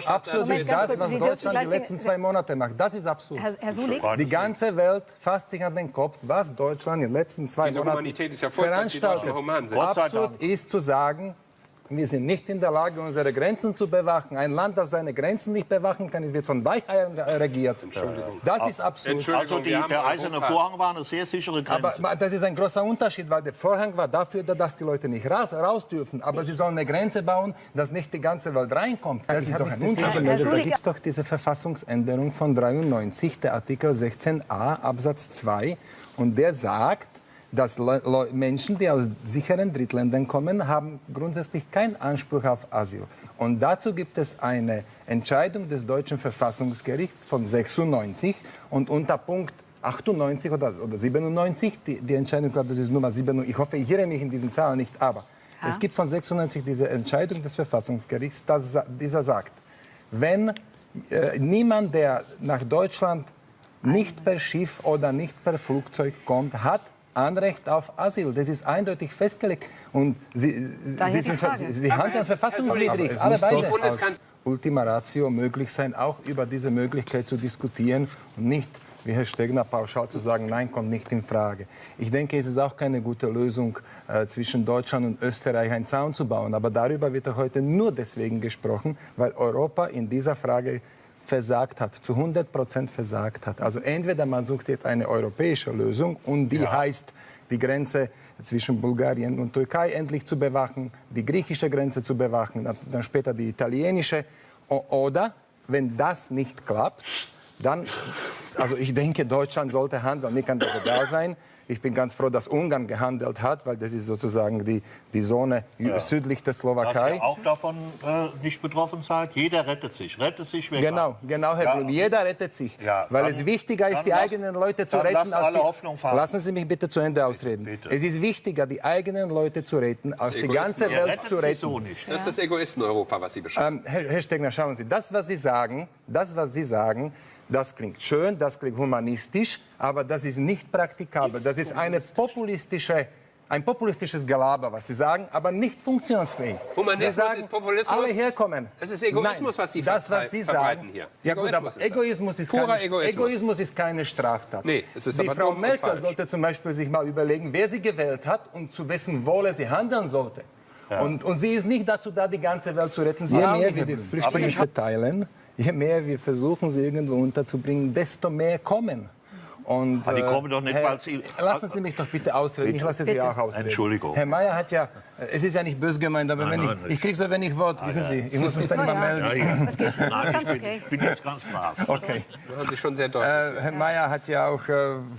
absurd ist das, was Deutschland die letzten 2 Monate macht. Das ist absurd. Herr Sulik? Die ganze Welt fasst sich an den Kopf, was Deutschland in den letzten 2 Monaten veranstaltet. Absurd ist zu sagen, wir sind nicht in der Lage, unsere Grenzen zu bewachen. Ein Land, das seine Grenzen nicht bewachen kann, wird von Weicheiern regiert. Das ist absurd. Also der eiserne Vorhang war eine sehr sichere Grenze. Aber das ist ein großer Unterschied, weil der Vorhang war dafür, dass die Leute nicht raus dürfen. Aber sie sollen eine Grenze bauen, dass nicht die ganze Welt reinkommt. Das ist doch ein Unterschied. Da gibt es doch diese Verfassungsänderung von 93, der Artikel 16a Absatz 2. Und der sagt, dass Menschen, die aus sicheren Drittländern kommen, haben grundsätzlich keinen Anspruch auf Asyl. Und dazu gibt es eine Entscheidung des deutschen Verfassungsgerichts von 96 und unter Punkt 98 oder 97, die Entscheidung, ich glaube, das ist Nummer 7, ich hoffe, ich irre mich in diesen Zahlen nicht, aber es gibt von 96 diese Entscheidung des Verfassungsgerichts, dieser sagt, wenn niemand, der nach Deutschland nicht per Schiff oder nicht per Flugzeug kommt, hat Anrecht auf Asyl. Das ist eindeutig festgelegt. Und Sie handeln verfassungswidrig. Alle beide. Aus Ultima Ratio möglich sein, auch über diese Möglichkeit zu diskutieren und nicht, wie Herr Stegner pauschal zu sagen, nein, kommt nicht in Frage. Ich denke, es ist auch keine gute Lösung, zwischen Deutschland und Österreich einen Zaun zu bauen. Aber darüber wird heute nur deswegen gesprochen, weil Europa in dieser Frage versagt hat, zu 100% versagt hat. Also entweder man sucht jetzt eine europäische Lösung und die heißt, die Grenze zwischen Bulgarien und Türkei endlich zu bewachen, die griechische Grenze zu bewachen, dann später die italienische. Oder, wenn das nicht klappt, dann, also ich denke, Deutschland sollte handeln, mir kann das egal sein. Ich bin ganz froh, dass Ungarn gehandelt hat, weil das ist sozusagen die Zone südlich der Slowakei. Dass ihr auch davon nicht betroffen seid. Jeder rettet sich wer genau, Herr Blum, jeder rettet sich. Weil es wichtiger ist, die eigenen Leute zu retten. Lassen Sie mich bitte zu Ende ausreden. Bitte. Es ist wichtiger, die eigenen Leute zu retten, als die ganze Welt zu retten. So nicht. Das ist das Egoisten-Europa, was Sie beschreiben. Herr Stegner, schauen Sie, das, was Sie sagen, das klingt schön, das klingt humanistisch, aber das ist nicht praktikabel. Das ist ein populistisches Gelaber, was Sie sagen, aber nicht funktionsfähig. Humanismus sagen, ist Populismus? Alle herkommen. Das ist Egoismus, was Sie verbreiten hier. Ja gut, aber Egoismus ist keine Straftat. Nee, es ist Die aber Frau Merkel sollte zum Beispiel sich mal überlegen, wer sie gewählt hat und zu wessen Wohle sie handeln sollte. Ja. Und sie ist nicht dazu da, die ganze Welt zu retten. Je mehr wir die Flüchtlinge verteilen, je mehr wir versuchen, sie irgendwo unterzubringen, desto mehr kommen. Und, die kommen doch nicht, weil sie... Lassen Sie mich doch bitte ausreden. Ich lasse Sie auch ausreden. Entschuldigung. Herr Mayer hat ja... Es ist ja nicht böse gemeint, aber ich kriege so wenig Wort, wissen Sie. Ich muss mich dann immer melden. Das geht so. Ich bin jetzt ganz brav. Okay. Du hast dich schon sehr deutlich. Herr Mayer hat ja auch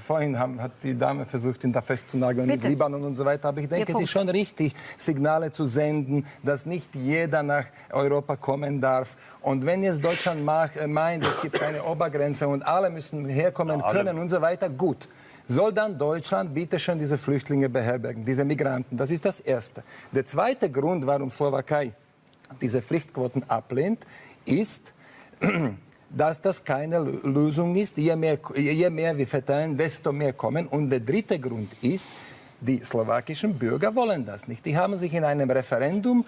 vorhin hat die Dame versucht, ihn da festzunageln mit Libanon und so weiter. Aber ich denke, es ist schon richtig, Signale zu senden, dass nicht jeder nach Europa kommen darf. Und wenn jetzt Deutschland meint, es gibt eine Obergrenze und alle müssen herkommen können und so weiter, gut. Soll dann Deutschland bitte schon diese Flüchtlinge beherbergen, diese Migranten? Das ist das Erste. Der zweite Grund, warum Slowakei diese Pflichtquoten ablehnt, ist, dass das keine Lösung ist. Je mehr wir verteilen, desto mehr kommen. Und der dritte Grund ist, die slowakischen Bürger wollen das nicht. Die haben sich in einem Referendum,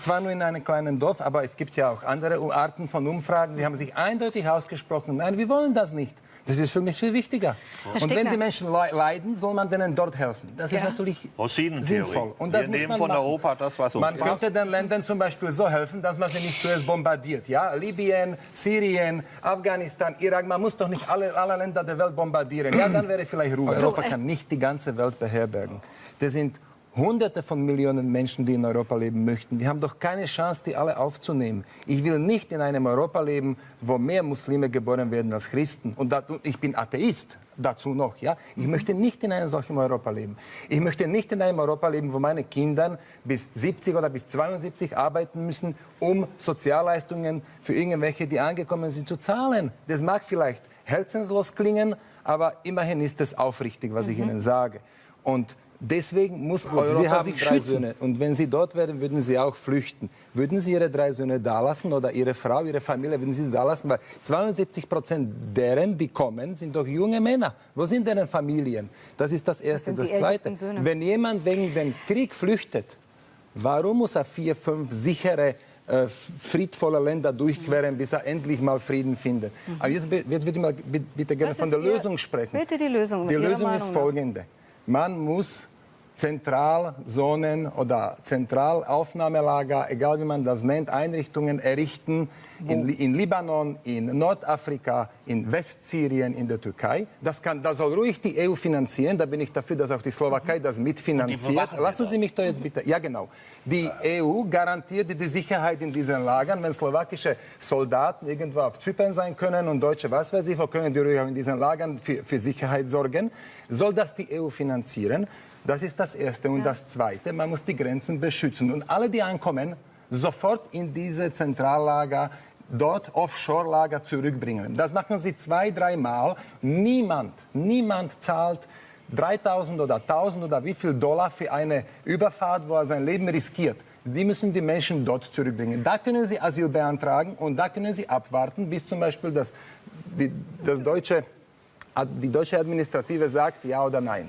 zwar nur in einem kleinen Dorf, aber es gibt ja auch andere Arten von Umfragen, die haben sich eindeutig ausgesprochen, nein, wir wollen das nicht. Das ist für mich viel wichtiger. Und wenn die Menschen leiden, soll man denen dort helfen. Das ist natürlich sinnvoll. Und das muss man von machen. Europa das, was uns man könnte den Ländern zum Beispiel so helfen, dass man sie nicht zuerst bombardiert. Ja? Libyen, Syrien, Afghanistan, Irak, man muss doch nicht alle Länder der Welt bombardieren. Ja, dann wäre vielleicht Ruhe. Europa kann nicht die ganze Welt beherbergen. Das sind Hunderte von Millionen Menschen, die in Europa leben möchten. Wir haben doch keine Chance, die alle aufzunehmen. Ich will nicht in einem Europa leben, wo mehr Muslime geboren werden als Christen. Und ich bin Atheist dazu noch. Ja? Ich möchte nicht in einem solchen Europa leben. Ich möchte nicht in einem Europa leben, wo meine Kinder bis 70 oder bis 72 arbeiten müssen, um Sozialleistungen für irgendwelche, die angekommen sind, zu zahlen. Das mag vielleicht herzenslos klingen, aber immerhin ist es aufrichtig, was ich Ihnen sage. Und deswegen muss Europa sich schützen. Und wenn Sie dort wären, würden Sie auch flüchten. Würden Sie Ihre 3 Söhne da lassen oder Ihre Frau, Ihre Familie, würden Sie da lassen? Weil 72% deren, die kommen, sind doch junge Männer. Wo sind deren Familien? Das ist das Erste. Das Zweite, wenn jemand wegen dem Krieg flüchtet, warum muss er 4, 5 sichere friedvolle Länder durchqueren, bis er endlich mal Frieden findet. Aber jetzt würde ich mal bitte gerne von der Lösung sprechen. Bitte die Lösung. Die Lösung ist folgende. Man muss Zentralzonen oder Zentralaufnahmelager, egal wie man das nennt, Einrichtungen errichten in Libanon, in Nordafrika, in Westsyrien, in der Türkei. Das soll ruhig die EU finanzieren. Da bin ich dafür, dass auch die Slowakei das mitfinanziert. Lassen Sie mich da jetzt bitte. Ja, genau. Die EU garantiert die Sicherheit in diesen Lagern. Wenn slowakische Soldaten irgendwo auf Zypern sein können und Deutsche, was weiß ich, können die ruhig auch in diesen Lagern für Sicherheit sorgen. Soll das die EU finanzieren? Das ist das Erste. Und das Zweite, man muss die Grenzen beschützen. Und alle, die ankommen, sofort in diese Zentrallager, dort Offshore-Lager zurückbringen. Das machen sie 2-, 3 Mal. Niemand zahlt 3.000 oder 1.000 oder wie viel $, für eine Überfahrt, wo er sein Leben riskiert. Sie müssen die Menschen dort zurückbringen. Da können sie Asyl beantragen und da können sie abwarten, bis zum Beispiel die deutsche Administrative sagt ja oder nein.